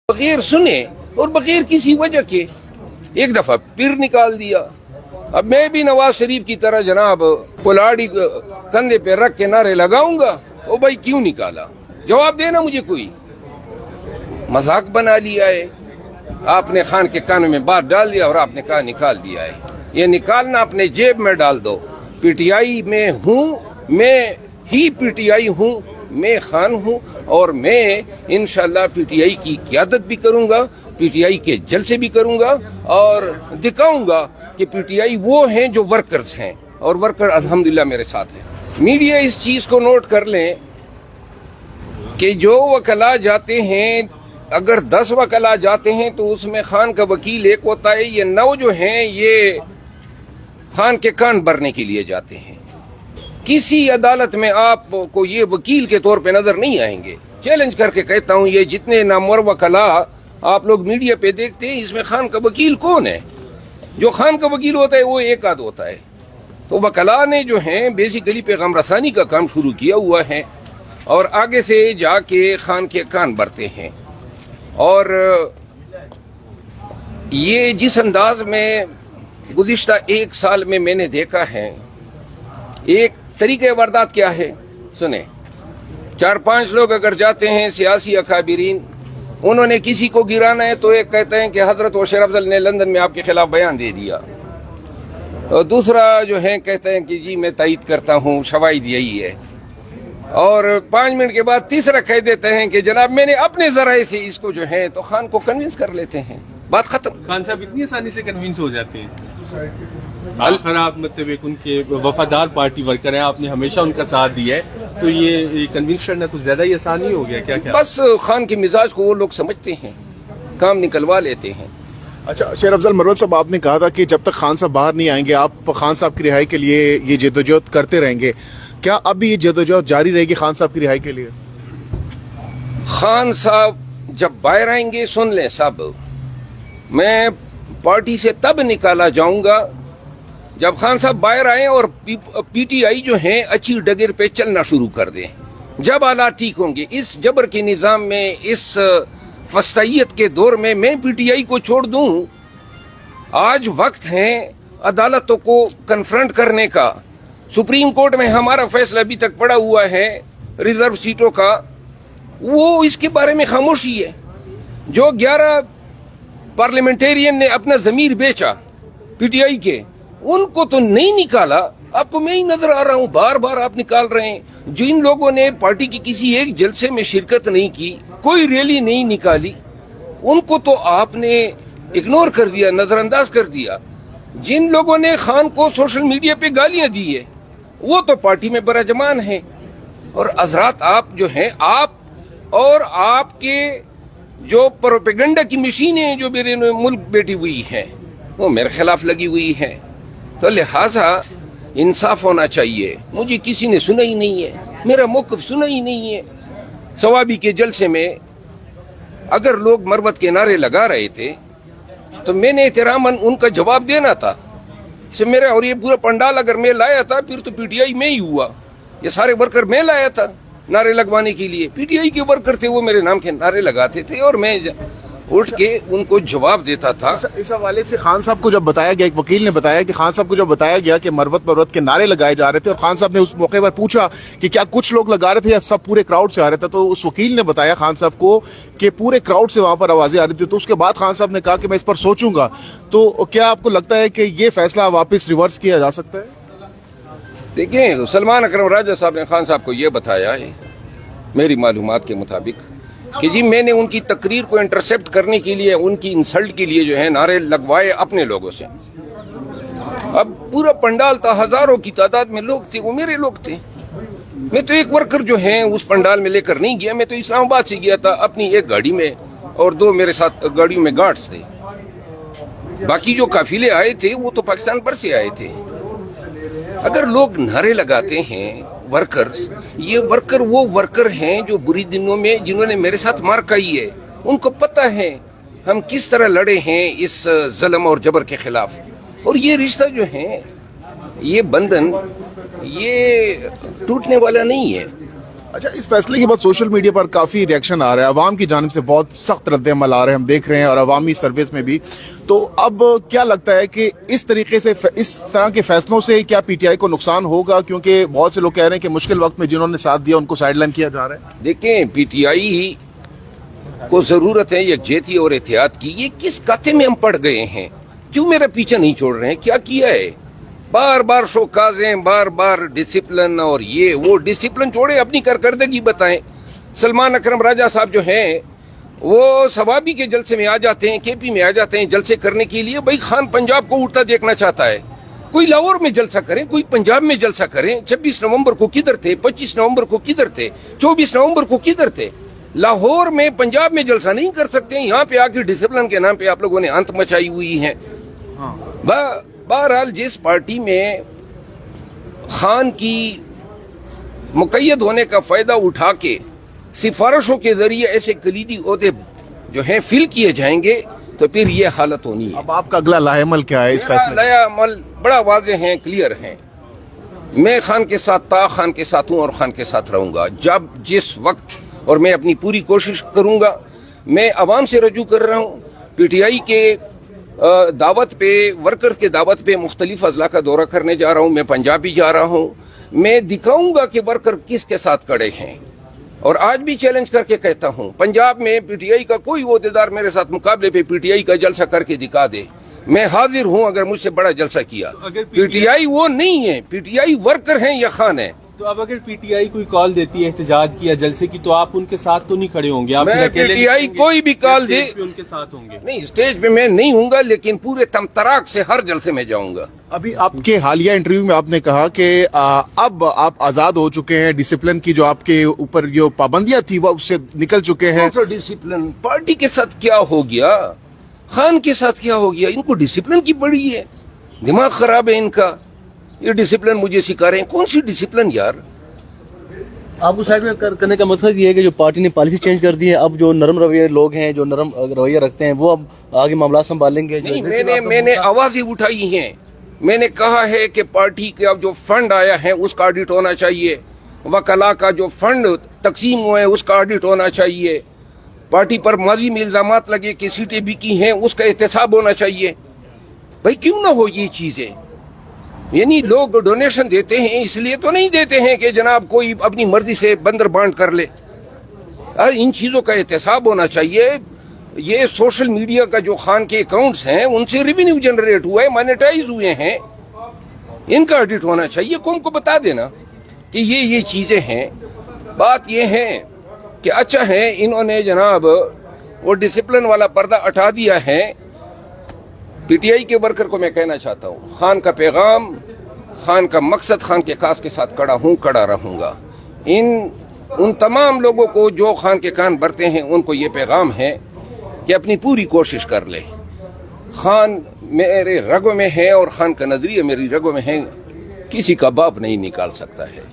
बगैर सुने और बगैर किसी वजह के एक दफा फिर निकाल दिया। अब मैं भी नवाज शरीफ की तरह जनाब कुल्हाड़ी कंधे पे रख के नारे लगाऊंगा? ओ भाई क्यों निकाला? जवाब देना मुझे कोई। मजाक बना लिया है, आपने खान के कानों में बात डाल दिया और आपने कहा निकाल दिया है। ये निकालना अपने जेब में डाल दो। पीटीआई में हूँ, मैं ही पीटीआई हूँ, मैं खान हूँ और मैं इंशाल्लाह पीटीआई की क़यादत भी करूँगा, पीटीआई के जलसे भी करूँगा और दिखाऊँगा कि पीटीआई वो हैं जो वर्कर्स हैं और वर्कर अल्हम्दुलिल्लाह मेरे साथ हैं। मीडिया इस चीज़ को नोट कर लें कि जो वकला जाते हैं, अगर 10 वकला जाते हैं तो उसमें खान का वकील एक होता है, ये 9 जो हैं ये खान के कान भरने के लिए जाते हैं। किसी अदालत में आपको ये वकील के तौर पे नजर नहीं आएंगे। चैलेंज करके कहता हूँ, ये जितने नामवर वकला आप लोग मीडिया पे देखते हैं, इसमें खान का वकील कौन है? जो खान का वकील होता है वो एक आध होता है। तो वकला ने जो है बेसिकली पैगाम रसानी का काम शुरू किया हुआ है और आगे से जाके खान के कान भरते हैं। और ये जिस अंदाज में गुज़िश्ता 1 साल में मैंने देखा है, एक तरीके वारदात क्या है सुने। 4-5 लोग अगर जाते हैं सियासी अकाबिरीन, उन्होंने किसी को गिराना है तो एक कहते हैं कि हजरत बशीर अफजल ने लंदन में आपके खिलाफ बयान दे दिया, और दूसरा जो है कहते हैं कि जी मैं तायद करता हूँ, शवाहिद यही है, और 5 मिनट के बाद तीसरा कह देते हैं कि जनाब मैंने अपने जराए से इसको जो है, तो खान को कन्विंस कर लेते हैं, बात खत्म। खान साहब इतनी आसानी से कन्विंस हो जाते हैं? आखिर आप मतलब उनके वफादार पार्टी वर्कर हैं, आपने हमेशा उनका साथ दिया है, तो ये कन्विंस करना कुछ ज्यादा ही आसान ही हो गया क्या? क्या बस खान के मिजाज को वो लोग समझते हैं, काम निकलवा लेते हैं। अच्छा शेर अफजल मरवत साहब, आपने कहा था कि जब तक खान साहब बाहर नहीं आएंगे आप खान साहब की रिहाई के लिए ये जद्दोजहद करते रहेंगे। क्या अब भी ये जद्दोजहद जारी रहेगी खान साहब की रिहाई के लिए? खान साहब जब बाहर आएंगे, सुन लें सब, मैं पार्टी से तब निकाला जाऊंगा जब खान साहब बाहर आए और पीटीआई जो है अच्छी डगर पे चलना शुरू कर दें। जब हालात ठीक होंगे, इस जबर के निज़ाम में, इस फस्तायत के दौर में मैं पीटीआई को छोड़ दूं? आज वक्त है अदालतों को कन्फ्रंट करने का। सुप्रीम कोर्ट में हमारा फैसला अभी तक पड़ा हुआ है रिजर्व सीटों का, वो इसके बारे में खामोशी है। जो 11 पार्लियामेंटेरियन ने अपना जमीर बेचा पीटीआई के, उनको तो नहीं निकाला। आपको मैं ही नजर आ रहा हूं, बार बार आप निकाल रहे हैं। जिन लोगों ने पार्टी की किसी एक जलसे में शिरकत नहीं की, कोई रैली नहीं निकाली, उनको तो आपने इग्नोर कर दिया, नजरअंदाज कर दिया। जिन लोगों ने खान को सोशल मीडिया पे गालियां दी है, वो तो पार्टी में बराजमान है। और हजरात आप जो हैं, आप और आपके जो प्रोपेगेंडा की मशीनें जो मेरे मुल्क बैठी हुई हैं, वो मेरे खिलाफ लगी हुई है। तो लिहाजा इंसाफ होना चाहिए। मुझे किसी ने सुना ही नहीं है, मेरा मौक़िफ़ सुना ही नहीं है। सवाबी के जलसे में अगर लोग मरवत के नारे लगा रहे थे तो मैंने एहतरामन उनका जवाब देना था। से मेरा और ये पूरा पंडाल अगर मैं लाया था, फिर तो पीटीआई में ही हुआ। ये सारे वर्कर मैं लाया था नारे लगवाने के लिए। पीटीआई के वर्कर थे, वो मेरे नाम के नारे लगाते थे और मैं उठ के उनको जवाब देता था। इस हवाले से खान साहब को जब बताया गया, एक वकील ने बताया कि खान साहब को जब बताया गया कि मरवत के नारे लगाए जा रहे थे और खान साहब ने उस मौके पर पूछा कि क्या कुछ लोग लगा रहे थे या सब पूरे क्राउड से आ रहे थे, तो उस वकील ने बताया खान साहब को कि पूरे क्राउड से वहां पर आवाजें आ रही थी। तो उसके बाद खान साहब ने कहा कि मैं इस पर सोचूंगा। तो क्या आपको लगता है कि ये फैसला वापस रिवर्स किया जा सकता है? देखिए, सलमान अकरम राजा साहब ने खान साहब को ये बताया है मेरी मालूमात के मुताबिक कि जी मैंने उनकी तकरीर को इंटरसेप्ट करने के लिए, उनकी इंसल्ट के लिए जो है नारे लगवाए अपने लोगों से। अब पूरा पंडाल था, हजारों की तादाद में लोग थे, वो मेरे लोग थे। मैं तो एक वर्कर जो है उस पंडाल में लेकर नहीं गया, मैं तो इस्लामाबाद से गया था अपनी एक गाड़ी में और 2 मेरे साथ गाड़ियों में गार्ड्स थे। बाकी जो काफिले आए थे वो तो पाकिस्तान भर से आए थे। अगर लोग नारे लगाते हैं वर्कर्स, ये वर्कर वो वर्कर हैं जो बुरी दिनों में जिन्होंने मेरे साथ मार खाई है, उनको पता है हम किस तरह लड़े हैं इस जुल्म और जबर के खिलाफ। और ये रिश्ता जो है, ये बंधन, ये टूटने वाला नहीं है। अच्छा, इस फैसले के बाद सोशल मीडिया पर काफी रिएक्शन आ रहा है, अवाम की जानिब से बहुत सख्त रद्द-ए-अमल आ रहे हैं, हम देख रहे हैं, और अवामी सर्विस में भी। तो अब क्या लगता है कि इस तरीके से, इस तरह के फैसलों से क्या पीटीआई को नुकसान होगा? क्योंकि बहुत से लोग कह रहे हैं कि मुश्किल वक्त में जिन्होंने साथ दिया उनको साइडलाइन किया जा रहा है। देखें, पीटीआई को जरूरत है यकजहती और एहतियात की। ये किस काते में हम पड़ गए हैं? क्यों मेरा पीछा नहीं छोड़ रहे हैं? क्या किया है? बार बार शोकाजें, बार बार डिसिप्लिन, और ये वो डिसिप्लिन छोड़े, अपनी कारकर्दगी बताएं। सलमान अकरम राजा साहब जो हैं वो सवाबी के जलसे में आ जाते हैं, केपी में आ जाते हैं जलसे करने के लिए। भाई खान पंजाब को उठता देखना चाहता है, कोई लाहौर में जलसा करें, कोई पंजाब में जलसा करें। 26 नवंबर को किधर थे? 25 नवंबर को किधर थे? 24 नवंबर को किधर थे? लाहौर में, पंजाब में जलसा नहीं कर सकते। यहाँ पे आके डिसिप्लिन के नाम पे आप लोगों ने अंत मचाई हुई है। बहरहाल, जिस पार्टी में खान की मुकैयद होने का फायदा उठा के सिफारिशों के जरिए ऐसे कलीदी ओहदे जो हैं फिल किए जाएंगे, तो फिर ये हालत होनी है। अब आपका अगला लाहेमल क्या है इस फैसले? लाहेमल बड़ा वाज़ेह है, क्लियर है। मैं खान के साथ था, खान के साथ हूँ और खान के साथ रहूंगा जब जिस वक्त, और मैं अपनी पूरी कोशिश करूंगा। मैं आवाम से रजू कर रहा हूँ, पीटीआई के दावत पे, वर्कर्स के दावत पे मुख्तलिफ अजला का दौरा करने जा रहा हूँ। मैं पंजाब भी जा रहा हूँ। मैं दिखाऊंगा कि वर्कर किसके साथ खड़े हैं, और आज भी चैलेंज करके कहता हूँ, पंजाब में पीटीआई का कोई ओहदेदार मेरे साथ मुकाबले पे पीटीआई का जलसा करके दिखा दे, मैं हाजिर हूँ अगर मुझसे बड़ा जलसा किया। पीटीआई वो नहीं है, पीटीआई वर्कर हैं या खान है। तो अब अगर पीटीआई कोई कॉल देती है एहतजाज की या जलसे की, तो आप उनके साथ तो नहीं खड़े होंगे? आप मैं पीटीआई कोई भी कॉल दे, उनके साथ होंगे? नहीं, स्टेज पे मैं नहीं हूँगा, लेकिन पूरे तमतराक से हर जलसे में जाऊंगा। अभी आपके हालिया इंटरव्यू में आपने कहा कि अब आप आजाद हो चुके हैं, डिसिप्लिन की जो आपके ऊपर जो पाबंदियां थी वो उससे निकल चुके हैं। डिसिप्लिन पार्टी के साथ क्या हो गया, खान के साथ क्या हो गया? इनको डिसिप्लिन की बड़ी है, दिमाग खराब है इनका। ये डिसिप्लिन मुझे सिखा रहे हैं, कौन सी डिसिप्लिन यार? आपको साइड में करने का मकसद ये है कि जो पार्टी ने पॉलिसी चेंज कर दी है, अब जो नरम रवैये लोग हैं, जो नरम रवैया रखते हैं, वो अब आगे मामला संभालेंगे। नहीं, मैंने आवाजें उठाई हैं। मैंने कहा है कि पार्टी का जो फंड आया है उसका ऑडिट होना चाहिए, वकला का जो फंड तकसीम हुए उसका ऑडिट होना चाहिए, पार्टी पर माजी में इल्जामात लगे कि सीटें बिकी हैं उसका एहतसाब होना चाहिए। भाई क्यों ना हो ये चीजें? यानी लोग डोनेशन देते हैं इसलिए तो नहीं देते हैं कि जनाब कोई अपनी मर्जी से बंदर बांट कर ले। इन चीजों का एहतसाब होना चाहिए। ये सोशल मीडिया का जो खान के अकाउंट्स हैं उनसे रेवेन्यू जनरेट हुआ है, मोनेटाइज हुए हैं, इनका ऑडिट होना चाहिए। कौन को बता देना कि ये चीजें हैं। बात ये है कि अच्छा है इन्होंने जनाब वो डिसिप्लिन वाला पर्दा हटा दिया है। पीटीआई के वर्कर को मैं कहना चाहता हूँ, खान का पैगाम, खान का मकसद, खान के काज के साथ खड़ा हूँ, खड़ा रहूंगा। उन तमाम लोगों को जो खान के कान भरते हैं उनको ये पैगाम है कि अपनी पूरी कोशिश कर ले। खान मेरे रगों में है और खान का नजरिया मेरी रगों में है, किसी का बाप नहीं निकाल सकता है।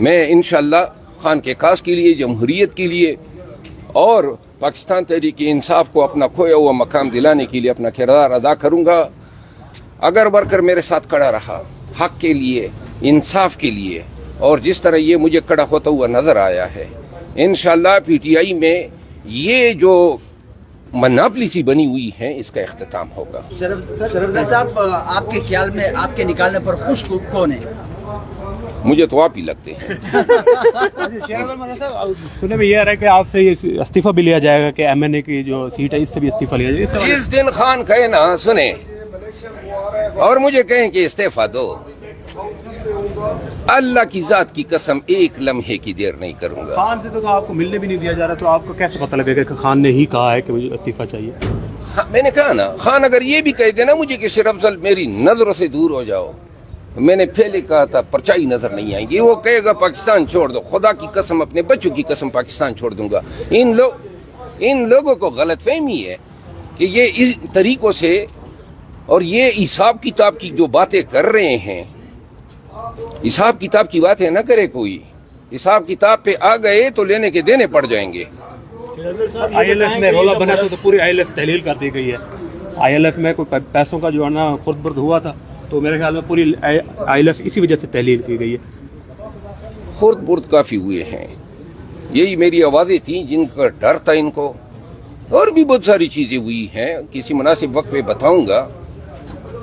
मैं इंशाअल्लाह खान के काज के लिए, जमहूरियत के लिए और पाकिस्तान तहरीक इंसाफ को अपना खोया हुआ मकाम दिलाने के लिए अपना किरदार अदा करूंगा। अगर वर्कर मेरे साथ खड़ा रहा हक के लिए, इंसाफ के लिए, और जिस तरह ये मुझे खड़ा होता हुआ नजर आया है, इंशाअल्लाह पीटीआई में ये जो मनापली सी बनी हुई है इसका इख्तिताम होगा। शरफजाद साहब, आपके ख्याल में आपके निकालने पर खुश कौन है? मुझे तो आप ही लगते हैं। सुनने में ये आ रहा है कि आपसे ये इस्तीफा भी लिया जाएगा कि एमएनए की जो सीट है इससे भी इस्तीफा लिया जाएगा। जिस दिन खान कहे ना सुने और मुझे कहें कि इस्तीफा दो, अल्लाह की जात की कसम एक लम्हे की देर नहीं करूंगा। खान से तो आपको मिलने भी नहीं दिया जा रहा, तो आपको कैसे पता लगेगा कि खान ने ही कहा है कि मुझे इस्तीफा चाहिए? मैंने कहा ना, खान अगर ये भी कह देना मुझे कि शेर अफजल मेरी नजरों से दूर हो जाओ, मैंने पहले कहा था परछाई नजर नहीं आएंगी, वो कहेगा पाकिस्तान छोड़ दो, खुदा की कसम, अपने बच्चों की कसम पाकिस्तान छोड़ दूंगा। इन लोगों को गलतफहमी है कि ये इस तरीकों से और ये हिसाब किताब की जो बातें कर रहे हैं, हिसाब किताब की बातें ना करे कोई। हिसाब किताब पे आ गए तो लेने के देने पड़ जाएंगे। आईएलएफ में रोला बना तो पूरी आईएलएफ तहलील कर दी गई है। आईएलएफ में कोई पैसों का जो है ना खुर्द-बुर्द हुआ था, तो मेरे ख्याल में पूरी आईएलएफ इसी वजह से तहलील की गई है। खुर्द बुर्द काफी हुए हैं। यही मेरी आवाजें थी जिनका डर था इनको, और भी बहुत सारी चीजें हुई हैं। किसी मुनासिब वक्त पे बताऊंगा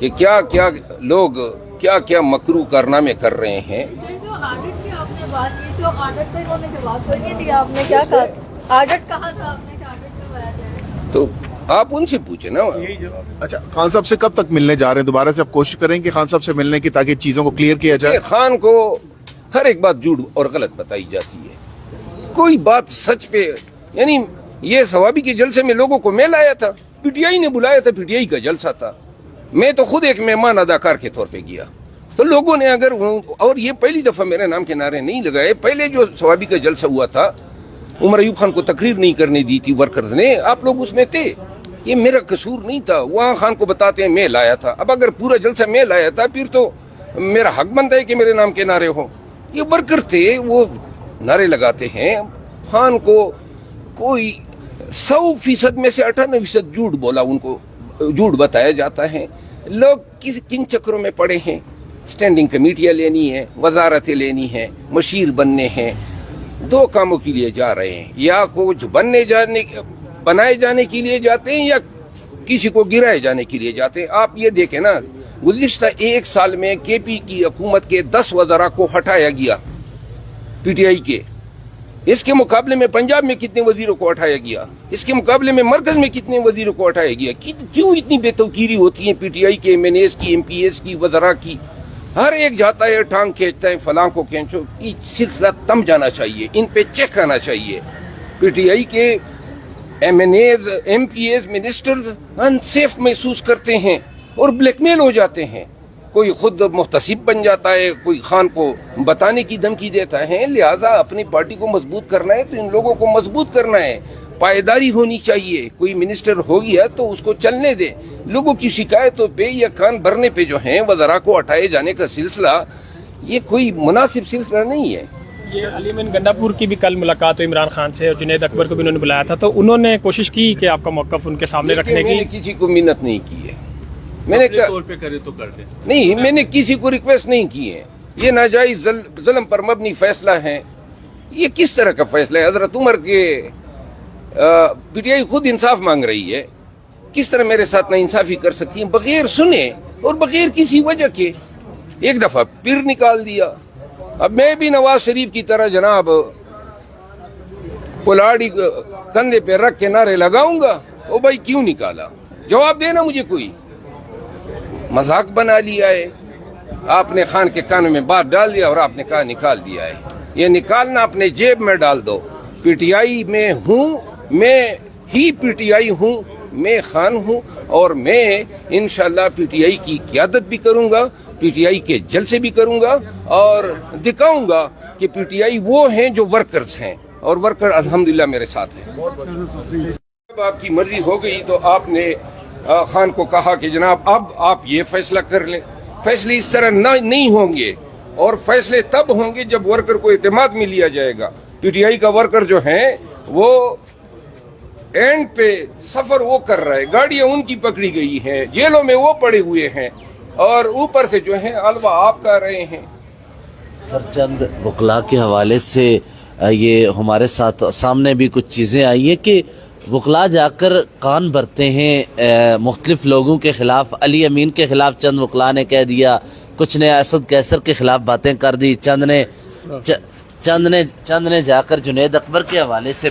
कि क्या क्या लोग क्या क्या मकरू कारनामे कर रहे हैं। जो ऑडिट की आपने बात की, तो ऑडिट पे इन्होंने जवाब तो नहीं दिया। आपने क्या कहा, ऑडिट कहा था आपने कि ऑडिट करवाया जाए? तो आप उनसे पूछे ना। अच्छा, खान साहब से कब तक मिलने जा रहे हैं? दोबारा से आप कोशिश करेंगे खान साहब से मिलने की ताकि चीजों को क्लियर किया जाए? खान को हर एक बात झूठ और गलत बताई जाती है, कोई बात सच पे। यानी ये सवाबी के जलसे में लोगों को मैं लाया था, पीटीआई ने बुलाया था, पीटीआई का जलसा था, मैं तो खुद एक मेहमान अदाकार के तौर पे गया। तो लोगों ने अगर, और ये पहली दफा मेरे नाम के नारे नहीं लगाए, पहले जो सवाबी का जलसा हुआ था उमर अयूब खान को तकरीर नहीं करने दी थी वर्कर्स ने, आप लोग उसमें थे। ये मेरा कसूर नहीं था, वहाँ खान को बताते हैं मैं लाया था। अब अगर पूरा जलसा मैं लाया था फिर तो मेरा हक बनता है कि मेरे नाम के नारे हो। ये वर्कर थे, वो नारे लगाते हैं। खान को कोई 100% में से 98% झूठ बोला, उनको झूठ बताया जाता है। लोग किन चक्रों में पड़े हैं? स्टैंडिंग कमेटियां लेनी है, वजारतें लेनी है, मशीर बनने हैं, दो कामों के लिए जा रहे हैं। या कुछ बनाए जाने के लिए जाते हैं या किसी को गिराए जाने के लिए जाते हैं। आप ये देखें ना, गुज़िश्ता एक साल में केपी की हुकूमत के 10 वज़रा को हटाया गया पीटीआई के। इसके मुकाबले में पंजाब में कितने वजीरों को हटाया गया, इसके मुकाबले में मरकज में कितने वजीरों को हटाया गया। क्यों इतनी बेतौकीरी होती है पीटीआई के एमएनएस की, एमपीएस की, वज़रा की? हर एक जाता है, टांग खींचता है, फलां को खींचो। ये सिलसिला थम जाना चाहिए, इन पे चेक आना चाहिए। पीटीआई के एमएनएस, एमपीएस, मिनिस्टर्स अनसेफ महसूस करते हैं और ब्लैकमेल हो जाते हैं। कोई खुद मुहतसिब बन जाता है, कोई खान को बताने की धमकी देता है। लिहाजा अपनी पार्टी को मजबूत करना है तो इन लोगों को मजबूत करना है, पायदारी होनी चाहिए। कोई मिनिस्टर हो गया तो उसको चलने दे। लोगों की शिकायतों पे या कान भरने पे जो है वज़रा को हटाए जाने का सिलसिला, ये कोई मुनासिब सिलसिला नहीं है। ये अलीमिन गंडापुर की भी कल मुलाकात हुई इमरान खान से, और जुनैद अकबर को भी उन्होंने बुलाया था, तो उन्होंने कोशिश की कि आपका मौक़िफ़ उनके सामने रखने की। मैंने किसी को मिन्नत नहीं की है, मैंने तौर पे करे तो कर दे। नहीं, मैंने किसी को रिक्वेस्ट नहीं की है। ये नाजायज जुल्म पर मबनी फैसला है। ये किस तरह का फैसला है? हजरत उमर के पीटीआई खुद इंसाफ मांग रही है, किस तरह मेरे साथ ना इंसाफी कर सकती है बगैर सुने और बगैर किसी वजह के? एक दफा फिर निकाल दिया। अब मैं भी नवाज शरीफ की तरह जनाब पुलाड़ी कंधे पे रख के नारे लगाऊंगा? ओ भाई क्यों निकाला? जवाब देना मुझे। कोई मजाक बना लिया है आपने, खान के कान में बात डाल दिया और आपने कहा निकाल दिया है। ये निकालना अपने जेब में डाल दो। पीटीआई में हूँ, मैं ही पीटीआई हूँ, मैं खान हूँ, और मैं इंशाल्लाह पीटीआई की क़यादत भी करूँगा, पीटीआई के जलसे भी करूँगा और दिखाऊँगा कि पीटीआई वो हैं जो वर्कर्स हैं, और वर्कर अल्हम्दुलिल्लाह मेरे साथ हैं। जब आपकी मर्जी हो गई तो आपने खान को कहा कि जनाब अब आप ये फैसला कर लें। फैसले इस तरह नहीं होंगे, और फैसले तब होंगे जब वर्कर को एतमाद में लिया जाएगा। पीटीआई का वर्कर जो है वो एंड पे सफर वो कर रहा है, गाड़ियां उनकी पकड़ी गई हैं, जेलों में वो पड़े हुए हैं, और ऊपर से जो है अलवा आप कर रहे हैं। सर, चंद वकला के हवाले से ये हमारे साथ सामने भी कुछ चीज़ें आई है कि वकला जाकर कान भरते हैं मुख्तलिफ लोगों के खिलाफ। अली अमीन के खिलाफ चंद वकला ने कह दिया, कुछ ने असद कैसर के खिलाफ बातें कर दी, चंद ने जाकर जुनैद अकबर के हवाले से